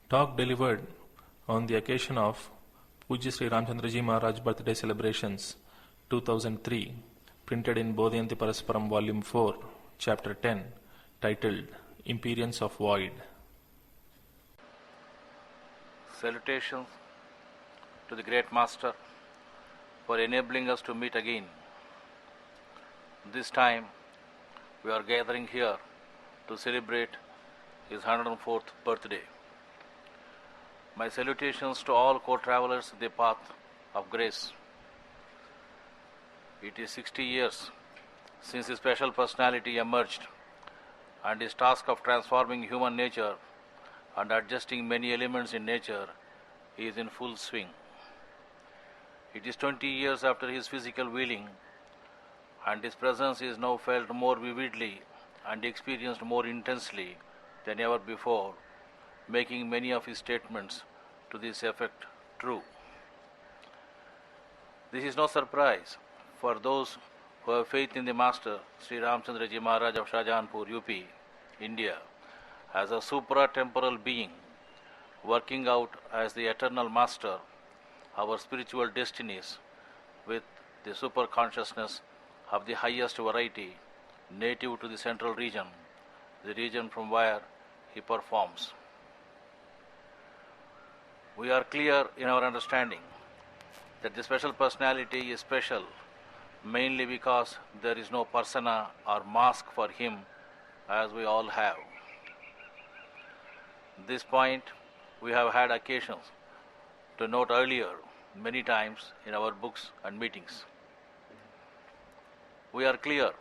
Talk delivered on the occasion of Pujya Sri Ramchandraji Maharaj birthday celebrations 2003, printed in Bodhayanti Parasparam Volume 4, Chapter 10, titled Imperience of Void. Salutations to the Great Master for enabling us to meet again. This time we are gathering here to celebrate his 104th birthday. My salutations to all co-travelers in the path of grace. It is 60 years since his special personality emerged, and his task of transforming human nature and adjusting many elements in nature is in full swing. It is 20 years after his physical wheeling, and his presence is now felt more vividly and experienced more intensely than ever before, making many of his statements to this effect true. This is no surprise for those who have faith in the Master, Sri Ramchandraji Maharaj of Shahjahanpur, UP, India, as a supra-temporal being, working out as the eternal Master our spiritual destinies with the super-consciousness of the highest variety, native to the central region, the region from where he performs. We are clear in our understanding that the special personality is special mainly because there is no persona or mask for him as we all have. This point we have had occasions to note earlier many times in our books and meetings. We are clear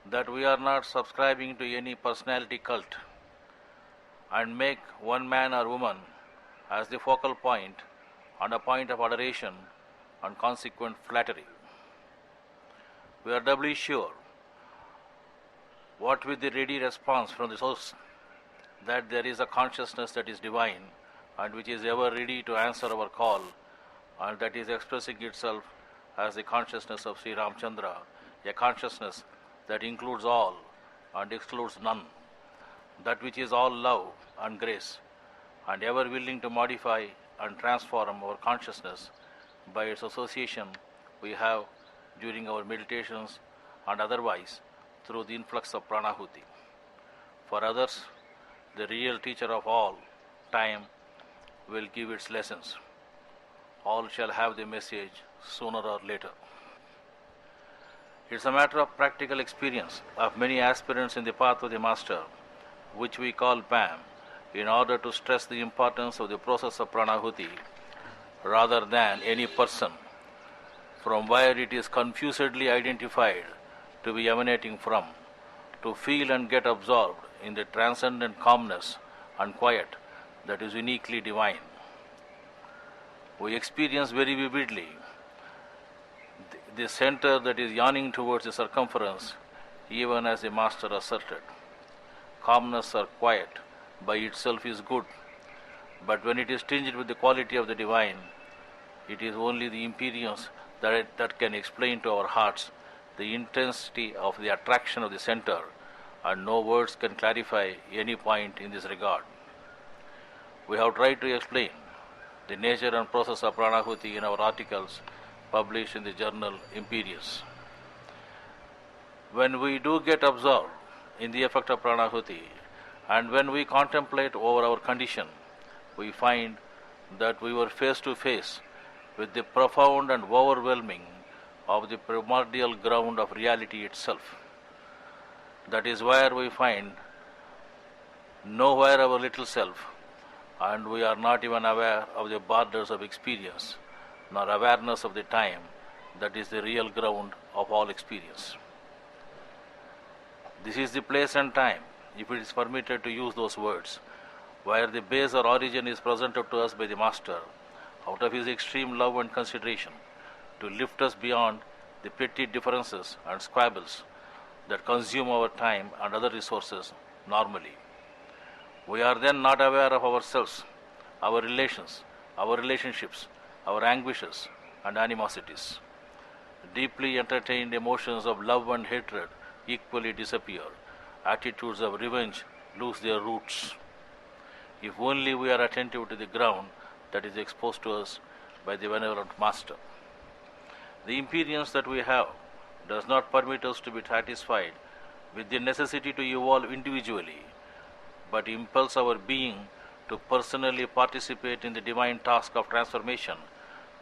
that we are not subscribing to any personality cult and make one man or woman as the focal point and a point of adoration and consequent flattery. We are doubly sure, what with the ready response from the source, that there is a consciousness that is divine and which is ever ready to answer our call, and that is expressing itself as the consciousness of Sri Ramchandra, a consciousness that includes all and excludes none, that which is all love and grace, and ever willing to modify and transform our consciousness by its association we have during our meditations and otherwise through the influx of pranahuti. For others, the real teacher of all time will give its lessons. All shall have the message sooner or later. It's a matter of practical experience of many aspirants in the path of the Master, which we call PAM, in order to stress the importance of the process of pranahuti rather than any person, from where it is confusedly identified to be emanating from, to feel and get absorbed in the transcendent calmness and quiet that is uniquely divine. We experience very vividly the center that is yawning towards the circumference, even as the Master asserted. Calmness or quiet by itself is good, but when it is tinged with the quality of the divine, it is only the imperience that can explain to our hearts the intensity of the attraction of the center, and no words can clarify any point in this regard. We have tried to explain the nature and process of pranahuti in our articles published in the journal Imperious. When we do get absorbed in the effect of pranahuti, and when we contemplate over our condition, we find that we were face to face with the profound and overwhelming of the primordial ground of reality itself. That is where we find nowhere our little self, and we are not even aware of the borders of experience, nor awareness of the time that is the real ground of all experience. This is the place and time, if it is permitted to use those words, where the base or origin is presented to us by the Master, out of his extreme love and consideration, to lift us beyond the petty differences and squabbles that consume our time and other resources normally. We are then not aware of ourselves, our relations, our relationships, our anguishes and animosities. Deeply entertained emotions of love and hatred equally disappear. Attitudes of revenge lose their roots. if only we are attentive to the ground that is exposed to us by the benevolent Master. The imperience that we have does not permit us to be satisfied with the necessity to evolve individually, but impels our being to personally participate in the divine task of transformation,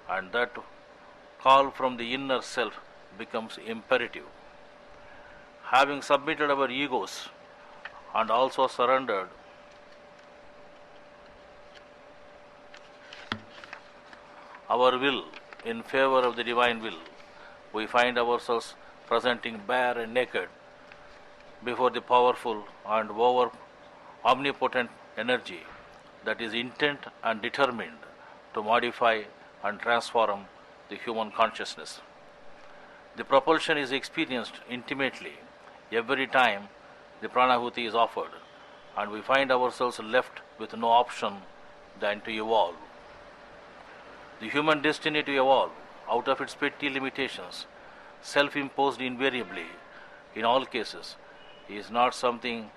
and that call from the inner self becomes imperative. Having submitted our egos and also surrendered our will in favor of the divine will, we find ourselves presenting bare and naked before the powerful and omnipotent energy that is intent and determined to modify and transform the human consciousness. The propulsion is experienced intimately every time the pranahuti is offered, and we find ourselves left with no option than to evolve. The human destiny to evolve out of its petty limitations, self-imposed invariably in all cases, is not something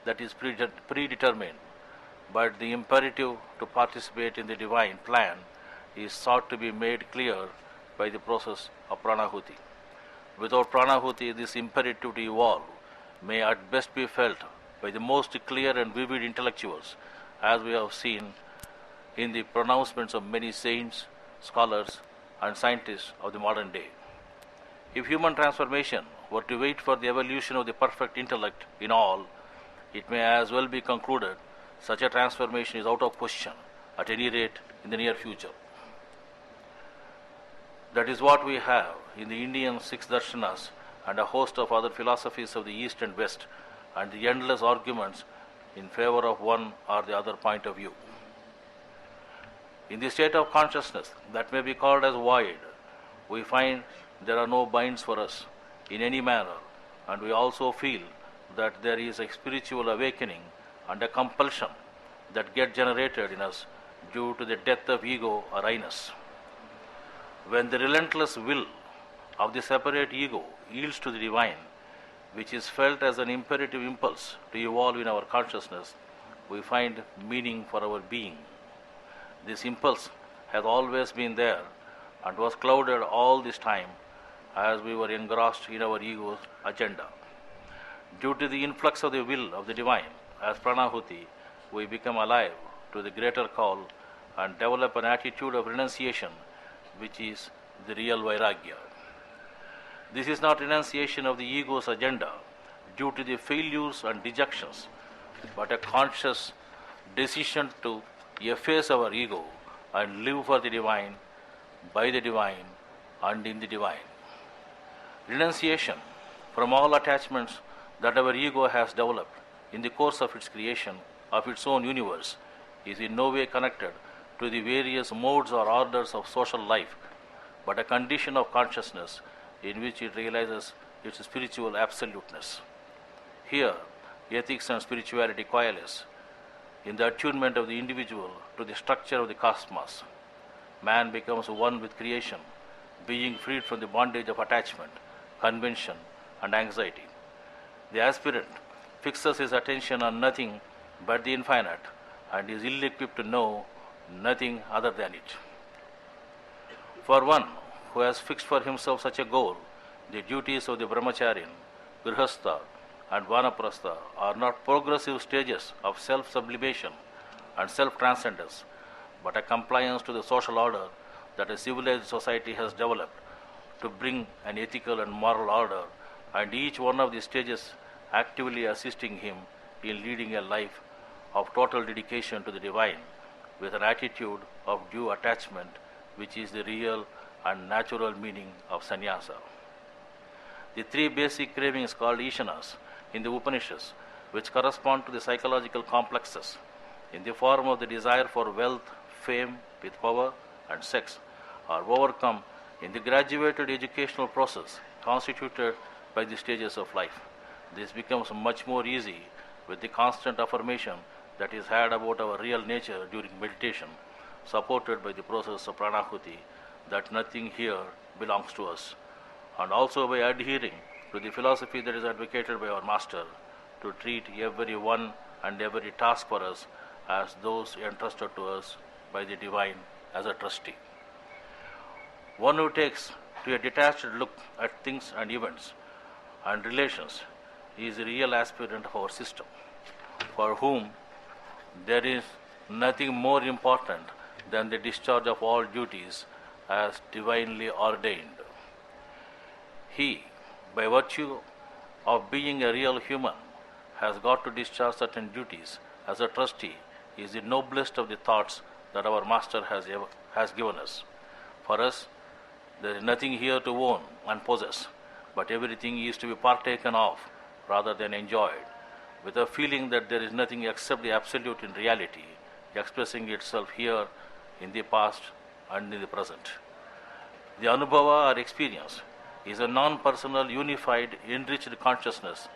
that is predetermined, but the imperative to participate in the divine plan is sought to be made clear by the process of pranahuti. Without pranahuti, this imperative to evolve may at best be felt by the most clear and vivid intellectuals, as we have seen in the pronouncements of many saints, scholars, and scientists of the modern day. If human transformation were to wait for the evolution of the perfect intellect in all, it may as well be concluded such a transformation is out of question, at any rate in the near future. That is what we have in the Indian six darshanas and a host of other philosophies of the East and West, and the endless arguments in favor of one or the other point of view. In the state of consciousness that may be called as void, we find there are no binds for us in any manner, and we also feel that there is a spiritual awakening and a compulsion that get generated in us due to the death of ego or I-ness. When the relentless will of the separate ego yields to the divine, which is felt as an imperative impulse to evolve in our consciousness, we find meaning for our being. This impulse has always been there and was clouded all this time as we were engrossed in our ego's agenda. Due to the influx of the will of the divine as pranahuti, we become alive to the greater call and develop an attitude of renunciation, which is the real vairagya. This is not renunciation of the ego's agenda due to the failures and dejections, but a conscious decision to efface our ego and live for the divine, by the divine, and in the divine. Renunciation from all attachments that our ego has developed in the course of its creation of its own universe is in no way connected to the various modes or orders of social life, but a condition of consciousness in which it realizes its spiritual absoluteness. Here, ethics and spirituality coalesce in the attunement of the individual to the structure of the cosmos. Man becomes one with creation, being freed from the bondage of attachment, convention, and anxiety. The aspirant fixes his attention on nothing but the infinite and is ill-equipped to know nothing other than it. For one who has fixed for himself such a goal, the duties of the brahmacharyan, grihastha, and vanaprastha are not progressive stages of self-sublimation and self-transcendence, but a compliance to the social order that a civilized society has developed to bring an ethical and moral order, and each one of these stages actively assisting him in leading a life of total dedication to the divine with an attitude of due attachment, which is the real and natural meaning of sannyasa. The three basic cravings called ishanas in the Upanishads, which correspond to the psychological complexes in the form of the desire for wealth, fame, with power, and sex, are overcome in the graduated educational process constituted by the stages of life. This becomes much more easy with the constant affirmation that is had about our real nature during meditation, supported by the process of pranahuti, that nothing here belongs to us, and also by adhering to the philosophy that is advocated by our Master to treat every one and every task for us as those entrusted to us by the divine as a trustee. One who takes to a detached look at things and events and relations is the real aspirant of our system, for whom there is nothing more important than the discharge of all duties as divinely ordained. He, by virtue of being a real human, has got to discharge certain duties as a trustee is the noblest of the thoughts that our Master has given us. For us, there is nothing here to own and possess, but everything is to be partaken of rather than enjoyed, with a feeling that there is nothing except the absolute in reality, expressing itself here in the past and in the present. The Anubhava or experience is a non-personal, unified, enriched consciousness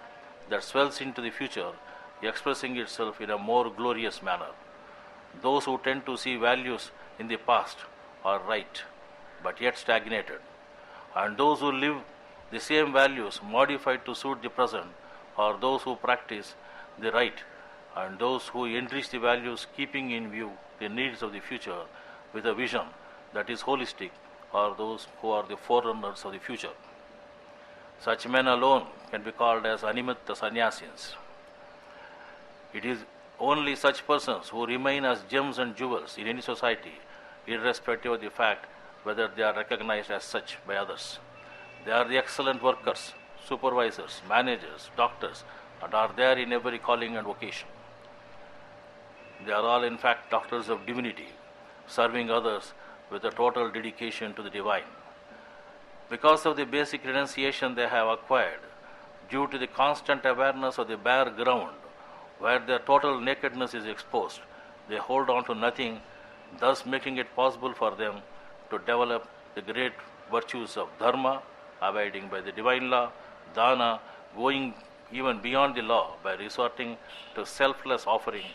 that swells into the future, expressing itself in a more glorious manner. Those who tend to see values in the past are right, but yet stagnated, and those who live the same values modified to suit the present are those who practice the right, and those who enrich the values keeping in view the needs of the future with a vision that is holistic are those who are the forerunners of the future. Such men alone can be called as animatta sannyasins. It is only such persons who remain as gems and jewels in any society, irrespective of the fact whether they are recognized as such by others. They are the excellent workers, supervisors, managers, doctors, and are there in every calling and vocation. They are all in fact doctors of divinity, serving others with a total dedication to the divine. Because of the basic renunciation they have acquired, due to the constant awareness of the bare ground where their total nakedness is exposed, they hold on to nothing, thus making it possible for them to develop the great virtues of dharma, abiding by the divine law, dana, going even beyond the law by resorting to selfless offering,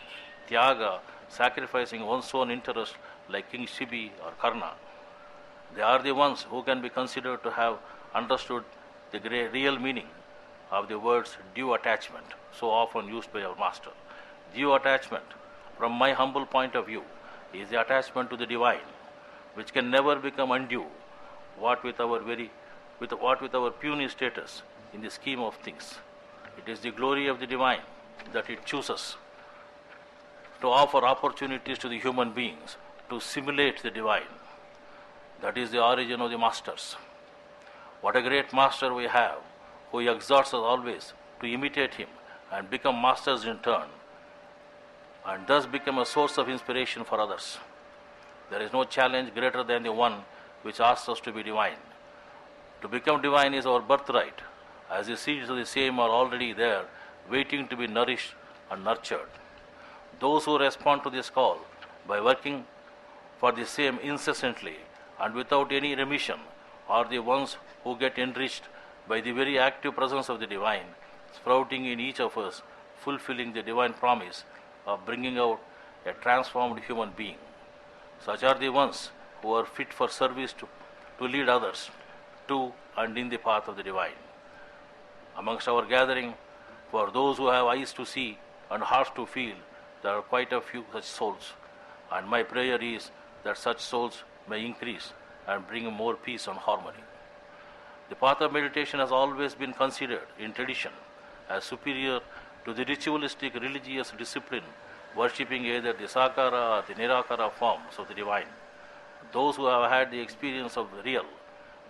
tyaga, sacrificing one's own interest like King Shibi or Karna. They are the ones who can be considered to have understood the real meaning of the words due attachment, so often used by our Master. Due attachment, from my humble point of view, is the attachment to the divine, which can never become undue, what with our puny status in the scheme of things. It is the glory of the divine that it chooses to offer opportunities to the human beings to simulate the divine. That is the origin of the masters. What a great master we have, who exhorts us always to imitate him and become masters in turn, and thus become a source of inspiration for others. There is no challenge greater than the one which asks us to be divine. To become divine is our birthright, as the seeds of the same are already there, waiting to be nourished and nurtured. Those who respond to this call by working for the same incessantly and without any remission are the ones who get enriched by the very active presence of the divine, sprouting in each of us, fulfilling the divine promise of bringing out a transformed human being. Such are the ones who are fit for service to lead others to and in the path of the divine. Amongst our gathering, for those who have eyes to see and hearts to feel, there are quite a few such souls, and my prayer is that such souls may increase and bring more peace and harmony. The path of meditation has always been considered in tradition as superior to the ritualistic religious discipline, worshipping either the sakara or the nirakara forms of the divine. Those who have had the experience of the real,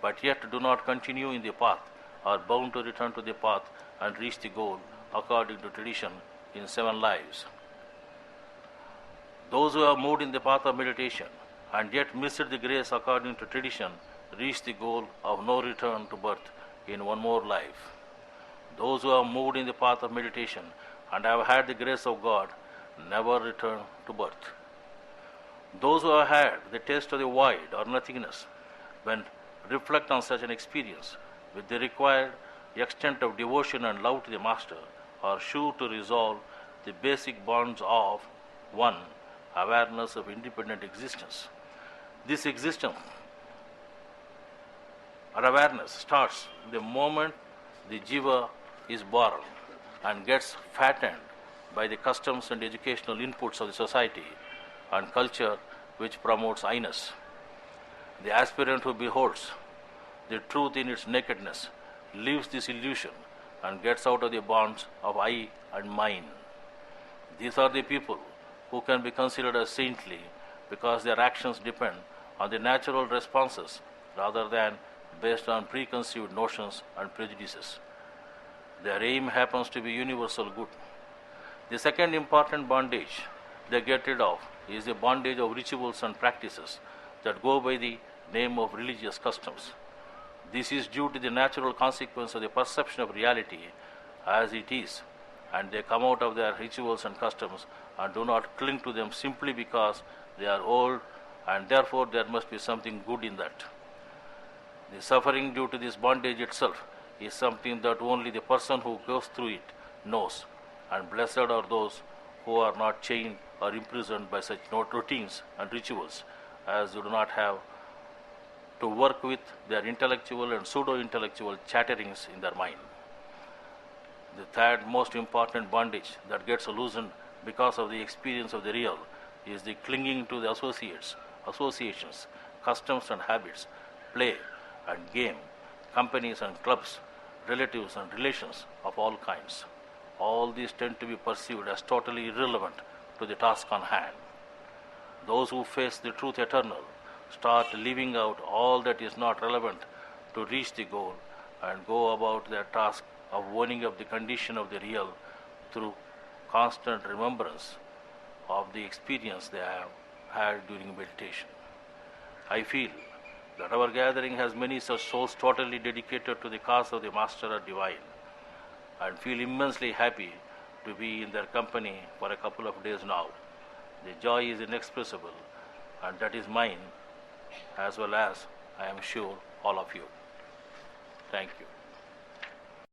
but yet do not continue in the path, are bound to return to the path and reach the goal according to tradition in 7 lives. Those who have moved in the path of meditation and yet missed the grace according to tradition reach the goal of no return to birth in one more life. Those who have moved in the path of meditation and have had the grace of God never return to birth. Those who have had the taste of the void or nothingness, when reflect on such an experience with the required extent of devotion and love to the Master, are sure to resolve the basic bonds of 1. Awareness of independent existence. This existence or awareness starts the moment the jiva is born and gets fattened by the customs and educational inputs of the society and culture which promotes I-ness. The aspirant who beholds the truth in its nakedness leaves this illusion and gets out of the bonds of I and mine. These are the people who can be considered as saintly because their actions depend on the natural responses rather than based on preconceived notions and prejudices. Their aim happens to be universal good. The second important bondage they get rid of is the bondage of rituals and practices that go by the name of religious customs. This is due to the natural consequence of the perception of reality as it is, and they come out of their rituals and customs and do not cling to them simply because they are old and therefore there must be something good in that. The suffering due to this bondage itself is something that only the person who goes through it knows, and blessed are those who are not chained or imprisoned by such routines and rituals, as they do not have to work with their intellectual and pseudo-intellectual chatterings in their mind. The third most important bondage that gets loosened because of the experience of the real is the clinging to the associations, customs and habits, play and game, companies and clubs, relatives and relations of all kinds. All these tend to be perceived as totally irrelevant to the task on hand. Those who face the truth eternal start leaving out all that is not relevant to reach the goal and go about their task of warning up the condition of the real through constant remembrance of the experience they have had during meditation. I feel that our gathering has many such souls totally dedicated to the cause of the Master or Divine, and feel immensely happy to be in their company for a couple of days now. The joy is inexpressible, and that is mine as well as, I am sure, all of you. Thank you.